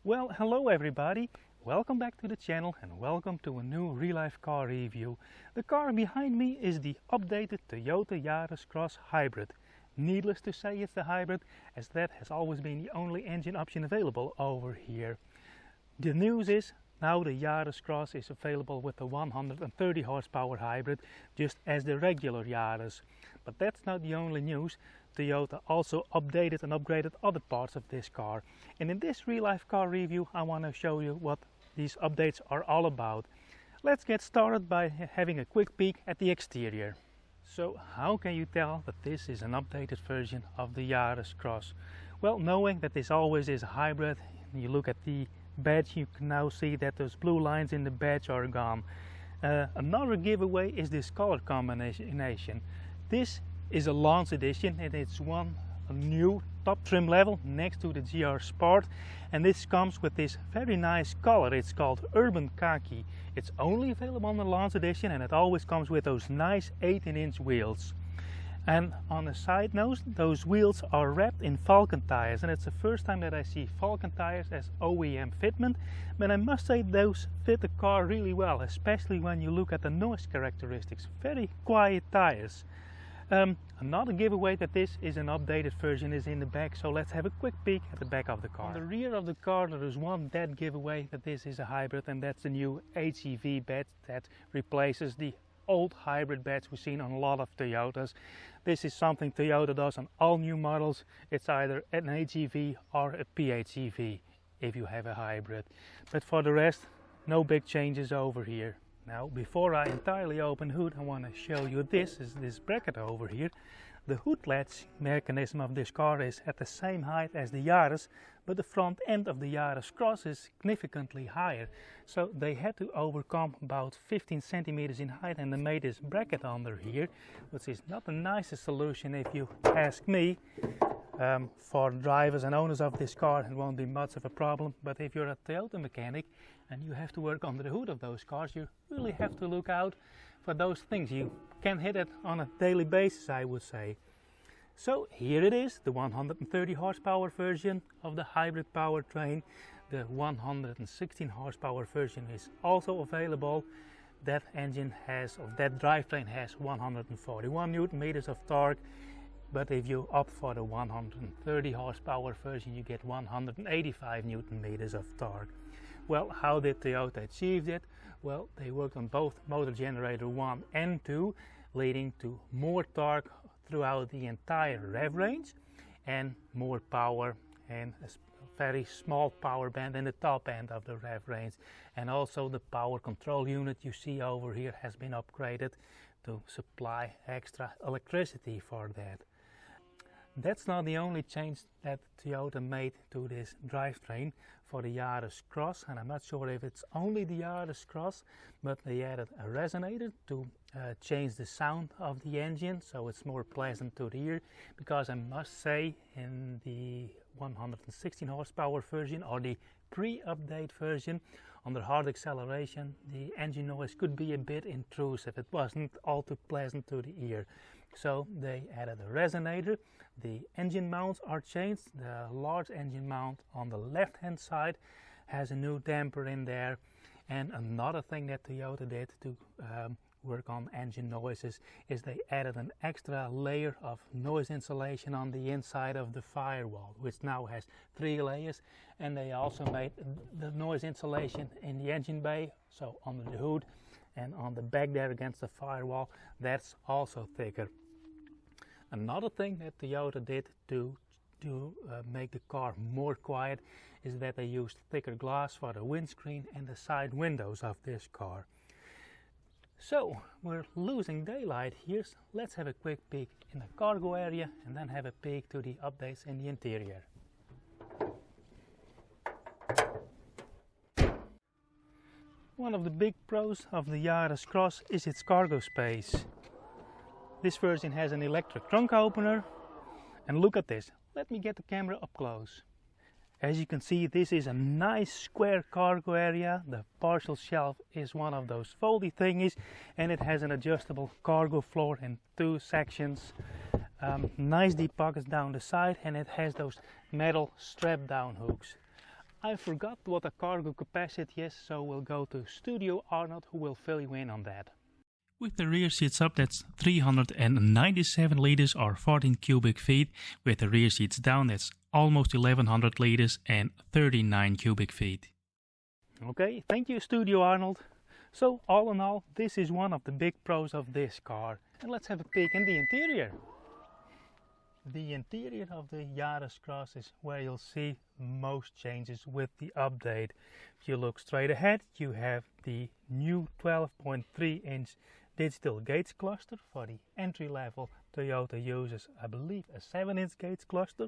Well, hello everybody, welcome back to the channel and welcome to a new real-life car review. The car behind me is the updated Toyota Yaris Cross Hybrid. Needless to say it's the hybrid, as that has always been the only engine option available over here. The news is now the Yaris Cross is available with the 130 horsepower hybrid, just as the regular Yaris. But that's not the only news. Toyota also updated and upgraded other parts of this car. And in this real-life car review I want to show you what these updates are all about. Let's get started by having a quick peek at the exterior. So how can you tell that this is an updated version of the Yaris Cross? Well, knowing that this always is a hybrid, you look at the badge, you can now see that those blue lines in the badge are gone. Another giveaway is this color combination. This is a launch edition and it's a new top trim level next to the GR Sport, and this comes with this very nice color. It's called Urban Khaki. It's only available on the launch edition and it always comes with those nice 18-inch wheels. And on a side note, those wheels are wrapped in Falcon tires, and it's the first time that I see Falcon tires as OEM fitment, but I must say those fit the car really well, especially when you look at the noise characteristics. Very quiet tires. Another giveaway that this is an updated version is in the back, so let's have a quick peek at the back of the car. On the rear of the car there is one dead giveaway that this is a hybrid, and that's the new HEV badge that replaces the old hybrid badge we've seen on a lot of Toyotas. This is something Toyota does on all new models. It's either an HEV or a PHEV if you have a hybrid. But for the rest, no big changes over here. Now, before I entirely open the hood, I want to show you this bracket over here. The hood latch mechanism of this car is at the same height as the Yaris, but the front end of the Yaris Cross is significantly higher. So they had to overcome about 15 centimeters in height, and they made this bracket under here, which is not the nicest solution if you ask me. For drivers and owners of this car it won't be much of a problem, but if you're a Toyota mechanic and you have to work under the hood of those cars, you really have to look out for those things. You can hit it on a daily basis, I would say. So here it is, the 130 horsepower version of the hybrid powertrain. The 116 horsepower version is also available. That engine has, or that drivetrain has 141 Newton meters of torque. But if you opt for the 130 horsepower version, you get 185 Newton meters of torque. Well, how did Toyota achieve that? Well, they worked on both motor generator 1 and 2, leading to more torque throughout the entire rev range and more power, and a very small power band in the top end of the rev range. And also the power control unit you see over here has been upgraded to supply extra electricity for that. That's not the only change that Toyota made to this drivetrain for the Yaris Cross, and I'm not sure if it's only the Yaris Cross, but they added a resonator to change the sound of the engine so it's more pleasant to the ear, because I must say in the 116 horsepower version, or the pre-update version, under hard acceleration the engine noise could be a bit intrusive. It wasn't all too pleasant to the ear. So they added a resonator. The engine mounts are changed. The large engine mount on the left hand side has a new damper in there. And another thing that Toyota did to work on engine noises is they added an extra layer of noise insulation on the inside of the firewall, which now has 3 layers. And they also made the noise insulation in the engine bay, so under the hood and on the back there against the firewall, that's also thicker. Another thing that Toyota did to make the car more quiet is that they used thicker glass for the windscreen and the side windows of this car. So we're losing daylight here, so let's have a quick peek in the cargo area and then have a peek to the updates in the interior. One of the big pros of the Yaris Cross is its cargo space. This version has an electric trunk opener, and look at this. Let me get the camera up close. As you can see, this is a nice square cargo area. The partial shelf is one of those foldy thingies, and it has an adjustable cargo floor in 2 sections. Nice deep pockets down the side, and it has those metal strap down hooks. I forgot what the cargo capacity is, so we'll go to Studio Arnold who will fill you in on that. With the rear seats up, that's 397 liters or 14 cubic feet. With the rear seats down, that's almost 1100 liters and 39 cubic feet. Okay, thank you Studio Arnold. So all in all, this is one of the big pros of this car. And let's have a peek in the interior. The interior of the Yaris Cross is where you'll see most changes with the update. If you look straight ahead, you have the new 12.3-inch digital gauge cluster. For the entry level, Toyota uses, I believe, a 7-inch gauge cluster.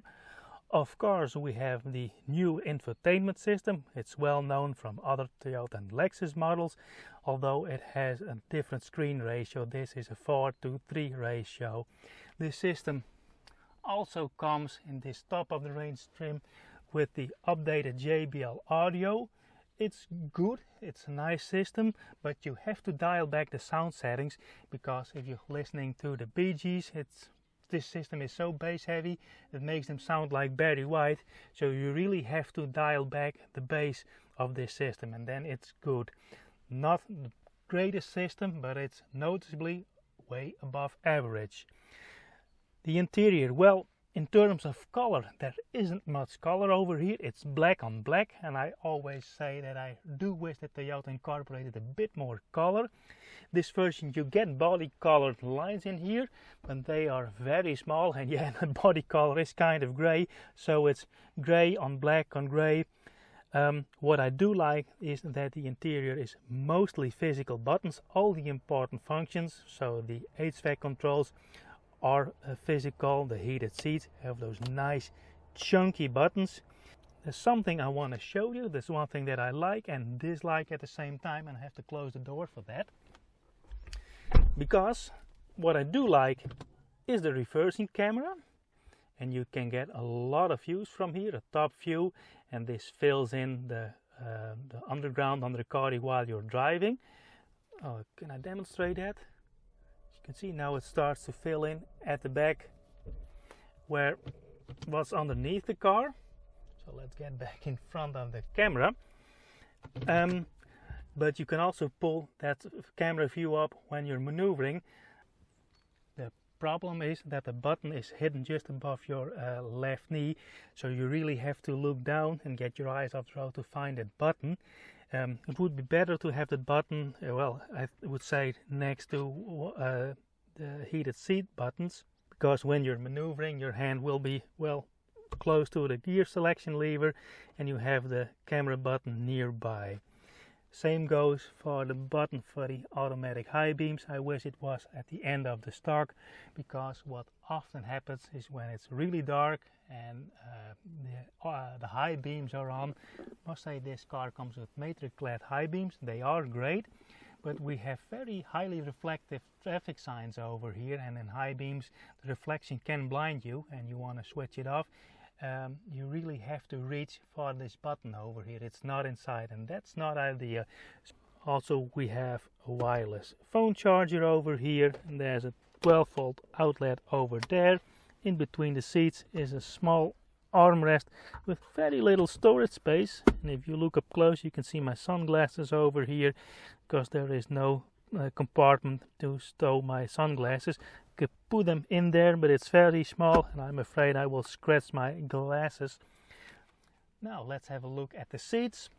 Of course, we have the new infotainment system. It's well known from other Toyota and Lexus models, although it has a different screen ratio. This is a 4:3 ratio. This system also comes in this top of the range trim with the updated JBL audio. It's good, it's a nice system, but you have to dial back the sound settings, because if you're listening to the Bee Gees, this system is so bass heavy it makes them sound like Barry White, so you really have to dial back the bass of this system and then it's good. Not the greatest system, but it's noticeably way above average. The interior, well, in terms of color, there isn't much color over here. It's black on black, and I always say that I do wish that Toyota incorporated a bit more color. This version you get body colored lines in here, but they are very small, and yeah, the body color is kind of gray, so it's gray on black on gray. What I do like is that the interior is mostly physical buttons. All the important functions, so the HVAC controls, are physical. The heated seats have those nice chunky buttons. There's something I want to show you. There's one thing that I like and dislike at the same time, and I have to close the door for that. Because what I do like is the reversing camera, and you can get a lot of views from here, a top view, and this fills in the underground under the car while you're driving. Can I demonstrate that? You can see now it starts to fill in at the back where what's underneath the car. So let's get back in front of the camera. But you can also pull that camera view up when you're maneuvering. The problem is that the button is hidden just above your left knee, so you really have to look down and get your eyes off the road to find that button. It would be better to have that button, well, I would say next to the heated seat buttons, because when you're maneuvering, your hand will be, well, close to the gear selection lever, and you have the camera button nearby. Same goes for the button for the automatic high beams. I wish it was at the end of the stock, because what often happens is when it's really dark and the high beams are on. I must say this car comes with matrix clad high beams. They are great, but we have very highly reflective traffic signs over here, and in high beams the reflection can blind you and you want to switch it off. You really have to reach for this button over here. It's not inside, and that's not ideal. Also, we have a wireless phone charger over here, and there's a 12-volt outlet over there. In between the seats is a small armrest with very little storage space, and if you look up close you can see my sunglasses over here, because there is no compartment to stow my sunglasses. Could put them in there, but it's very small and I'm afraid I will scratch my glasses. Now let's have a look at the seats.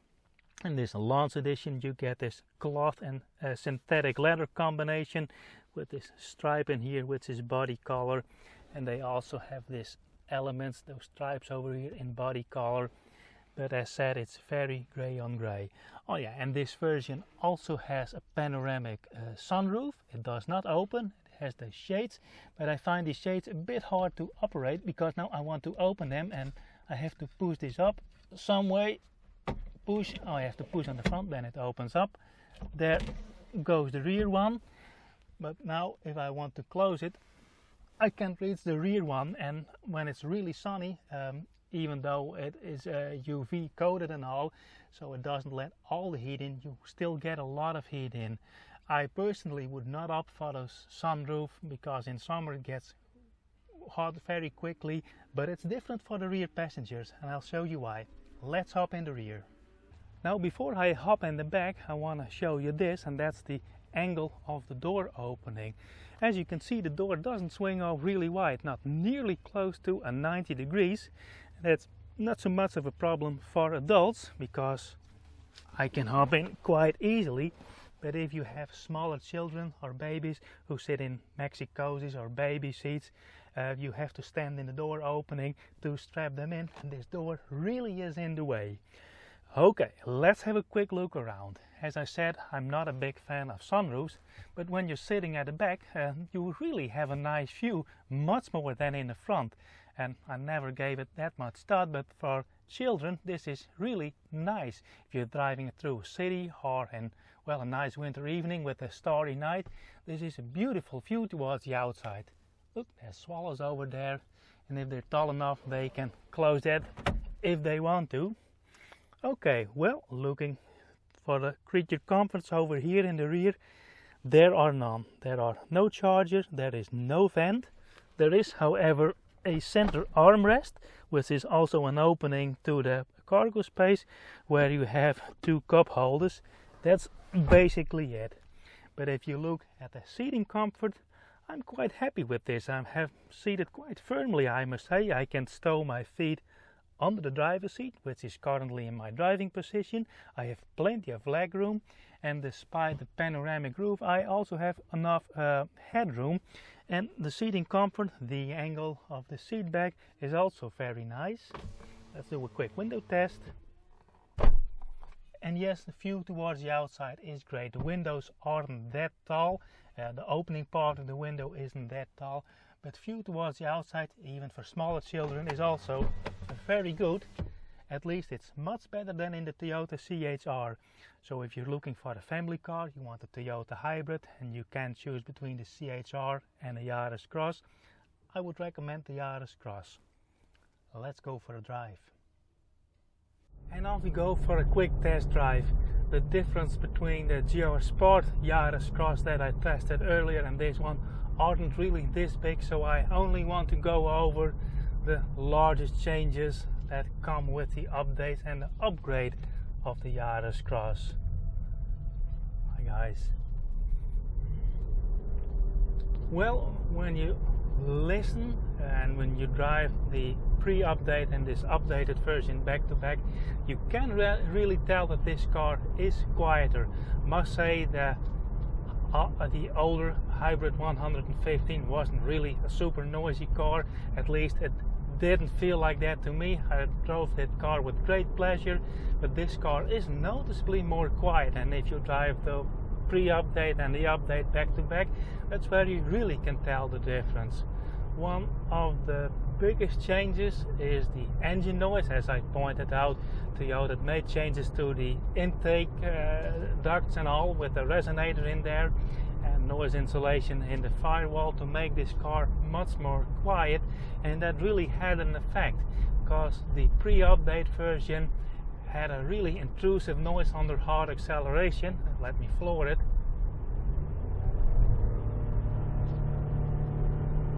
In this launch edition you get this cloth and synthetic leather combination with this stripe in here, which is body color, and they also have these elements, those stripes over here, in body color, but as said, it's very gray on gray. Oh yeah, and this version also has a panoramic sunroof. It does not open. Has the shades, but I find these shades a bit hard to operate, because now I want to open them and I have to push this up some way. Push, I have to push on the front, then it opens up. There goes the rear one, but now if I want to close it, I can't reach the rear one, and when it's really sunny, even though it is UV coated and all, so it doesn't let all the heat in, you still get a lot of heat in. I personally would not opt for the sunroof, because in summer it gets hot very quickly, but it's different for the rear passengers, and I'll show you why. let's hop in the rear. Now before I hop in the back, I want to show you this, and that's the angle of the door opening. As you can see, the door doesn't swing out really wide, not nearly close to a 90 degrees. That's not so much of a problem for adults because I can hop in quite easily. But if you have smaller children or babies who sit in maxi cozies or baby seats, you have to stand in the door opening to strap them in, and this door really is in the way. Okay, let's have a quick look around. As I said, I'm not a big fan of sunroofs, but when you're sitting at the back, you really have a nice view, much more than in the front. And I never gave it that much thought, but for children this is really nice. If you're driving through a city or in, well, a nice winter evening with a starry night, this is a beautiful view towards the outside. Look, there's swallows over there, and if they're tall enough they can close that if they want to. Okay, well, looking for the creature comforts over here in the rear, there are none. There are no chargers, there is no vent. There is, however, a center armrest, which is also an opening to the cargo space where you have two cup holders. That's basically it. But if you look at the seating comfort, I'm quite happy with this. I have seated quite firmly, I must say. I can stow my feet under the driver's seat, which is currently in my driving position. I have plenty of leg room, and despite the panoramic roof, I also have enough headroom. And the seating comfort, the angle of the seat back is also very nice. Let's do a quick window test. And yes, the view towards the outside is great. The windows aren't that tall. The opening part of the window isn't that tall. But view towards the outside, even for smaller children, is also very good. At least it's much better than in the Toyota CHR. So if you're looking for a family car, you want a Toyota Hybrid, and you can choose between the CHR and the Yaris Cross, I would recommend the Yaris Cross. Let's go for a drive. And off we go for a quick test drive. The difference between the GR Sport Yaris Cross that I tested earlier and this one aren't really this big, so I only want to go over the largest changes that come with the update and the upgrade of the Yaris Cross. Hi guys. Well, when you listen and when you drive the pre-update and this updated version back to back, you can really tell that this car is quieter. Must say that the older Hybrid 115 wasn't really a super noisy car. At least it didn't feel like that to me. I drove that car with great pleasure, but this car is noticeably more quiet. And if you drive the pre-update and the update back to back, that's where you really can tell the difference. One of the biggest changes is the engine noise. As I pointed out, Toyota made changes to the intake ducts and all, with a resonator in there and noise insulation in the firewall to make this car much more quiet, and that really had an effect because the pre-update version had a really intrusive noise under hard acceleration. Let me floor it.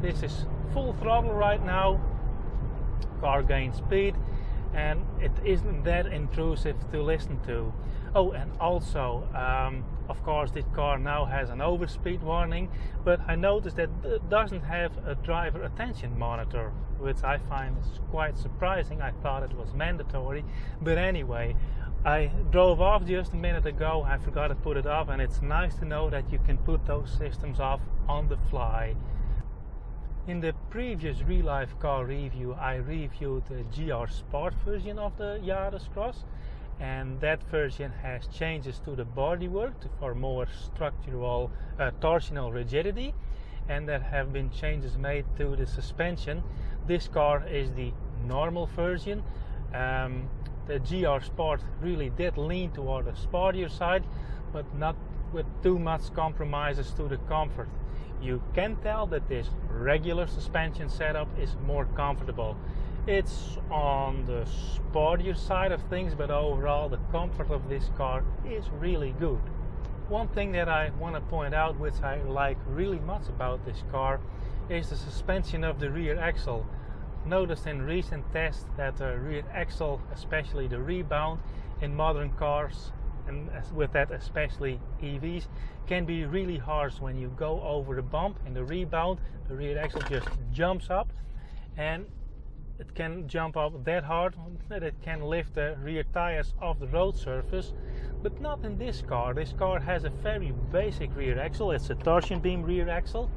This is full throttle right now, car gains speed, and it isn't that intrusive to listen to. Oh, and also, of course, this car now has an overspeed warning, but I noticed that it doesn't have a driver attention monitor, which I find is quite surprising. I thought it was mandatory, but anyway, I drove off just a minute ago. I forgot to put it off, and it's nice to know that you can put those systems off on the fly. In the previous Real Life Car review, I reviewed the GR Sport version of the Yaris Cross, and that version has changes to the bodywork for more structural torsional rigidity, and there have been changes made to the suspension. This car is the normal version. The GR Sport really did lean toward the sportier side, but not with too much compromises to the comfort. You can tell that this regular suspension setup is more comfortable. It's on the sportier side of things, but overall the comfort of this car is really good. One thing that I want to point out, which I like really much about this car, is the suspension of the rear axle. noticed in recent tests that the rear axle, especially the rebound in modern cars, and with that especially EVs, can be really harsh. When you go over the bump in the rebound, the rear axle just jumps up, and it can jump up that hard that it can lift the rear tires off the road surface, but not in this car. This car has a very basic rear axle. It's a torsion beam rear axle,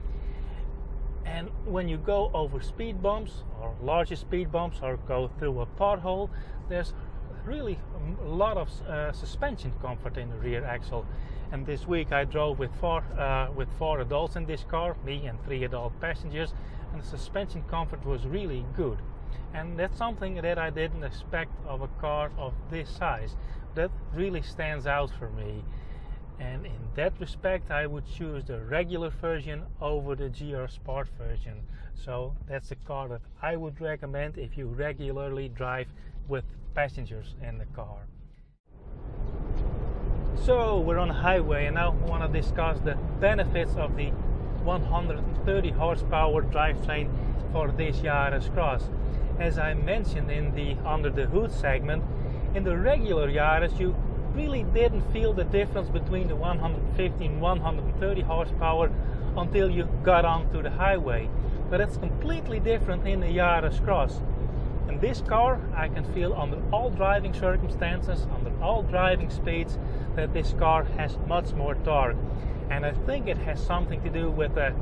and when you go over speed bumps or larger speed bumps or go through a pothole, there's really a lot of suspension comfort in the rear axle. And this week I drove with four adults in this car, me and 3 adult passengers, and the suspension comfort was really good. And that's something that I didn't expect of a car of this size. That really stands out for me. And in that respect, I would choose the regular version over the GR Sport version. So that's a car that I would recommend if you regularly drive with passengers in the car. So we're on the highway, and now I want to discuss the benefits of the 130 horsepower drivetrain for this Yaris Cross. As I mentioned in the under the hood segment, in the regular Yaris you really didn't feel the difference between the 150 and 130 horsepower until you got onto the highway. But it's completely different in the Yaris Cross. In this car I can feel under all driving circumstances, under all driving speeds, that this car has much more torque. And I think it has something to do with the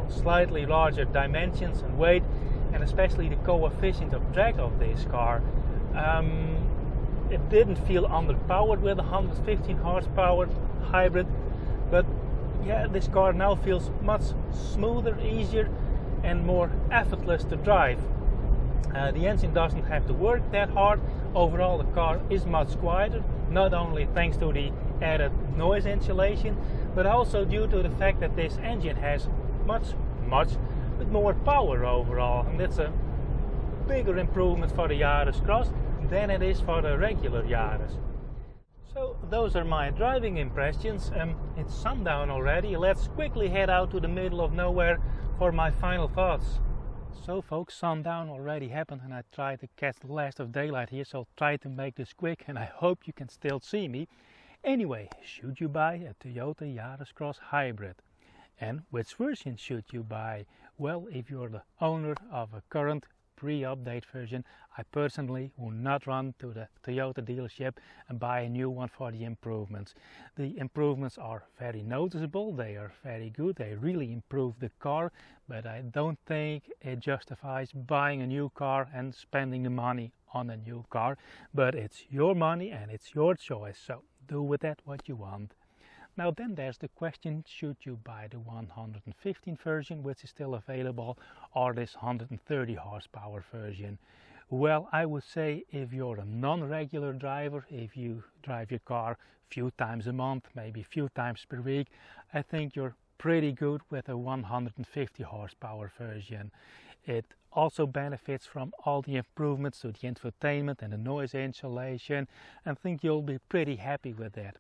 slightly larger dimensions and weight, and especially the coefficient of drag of this car. It didn't feel underpowered with a 115 horsepower hybrid, but yeah, this car now feels much smoother, easier and more effortless to drive. The engine doesn't have to work that hard. Overall the car is much quieter, not only thanks to the added noise insulation, but also due to the fact that this engine has much more power overall, and that's a bigger improvement for the Yaris Cross than it is for the regular Yaris. So those are my driving impressions. It's sundown already. Let's quickly head out to the middle of nowhere for my final thoughts. So folks, sundown already happened and I tried to catch the last of daylight here, so I'll try to make this quick and I hope you can still see me. Anyway, should you buy a Toyota Yaris Cross Hybrid? And which version should you buy? Well, if you're the owner of a current pre-update version, I personally will not run to the Toyota dealership and buy a new one for the improvements. The improvements are very noticeable, they are very good, they really improve the car, but I don't think it justifies buying a new car and spending the money on a new car. But it's your money and it's your choice, so do with that what you want. Now then there's the question, should you buy the 115 version, which is still available, or this 130 horsepower version? Well, I would say if you're a non-regular driver, if you drive your car a few times a month, maybe a few times per week, I think you're pretty good with a 150 horsepower version. It also benefits from all the improvements to the infotainment and the noise insulation, and I think you'll be pretty happy with that.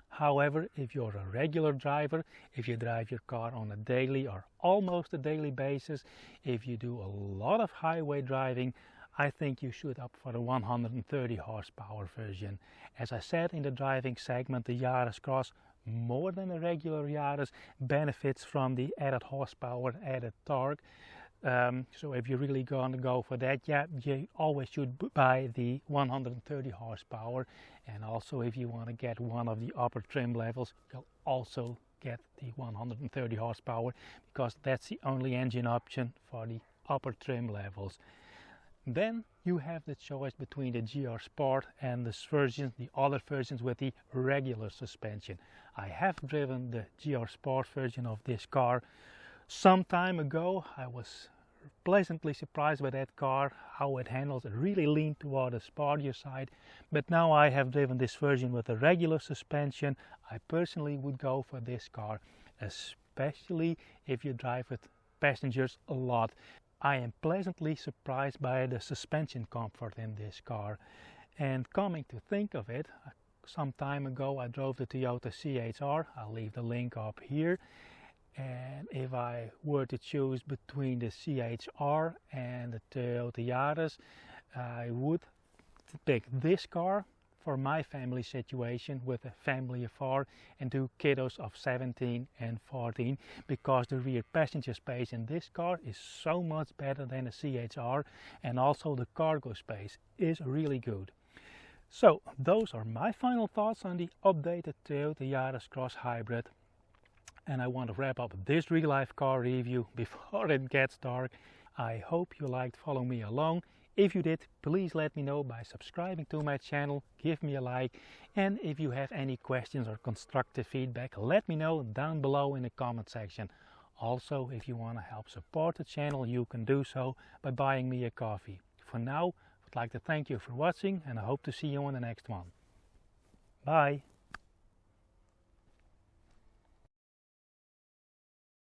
However, if you're a regular driver, if you drive your car on a daily or almost a daily basis, if you do a lot of highway driving, I think you should opt for the 130 horsepower version. As I said in the driving segment, the Yaris Cross, more than a regular Yaris, benefits from the added horsepower, added torque. So if you're really going to go for that, yeah, you always should buy the 130 horsepower. And also if you want to get one of the upper trim levels, you'll also get the 130 horsepower, because that's the only engine option for the upper trim levels. Then you have the choice between the GR Sport and the other versions with the regular suspension. I have driven the GR Sport version of this car some time ago. I was pleasantly surprised by that car, how it handles. It really leaned toward the sportier side, but now I have driven this version with a regular suspension. I personally would go for this car, especially if you drive with passengers a lot. I am pleasantly surprised by the suspension comfort in this car. And coming to think of it, some time ago I drove the Toyota CHR. I'll leave the link up here. And if I were to choose between the CHR and the Toyota Yaris, I would pick this car for my family situation with a family of 4 and 2 kiddos of 17 and 14, because the rear passenger space in this car is so much better than a CHR, and also the cargo space is really good. So those are my final thoughts on the updated Toyota Yaris Cross Hybrid. And I want to wrap up this real life car review before it gets dark. I hope you liked following me along. If you did, please let me know by subscribing to my channel, give me a like, and if you have any questions or constructive feedback, let me know down below in the comment section. Also, if you want to help support the channel, you can do so by buying me a coffee. For now, I'd like to thank you for watching, and I hope to see you on the next one. Bye!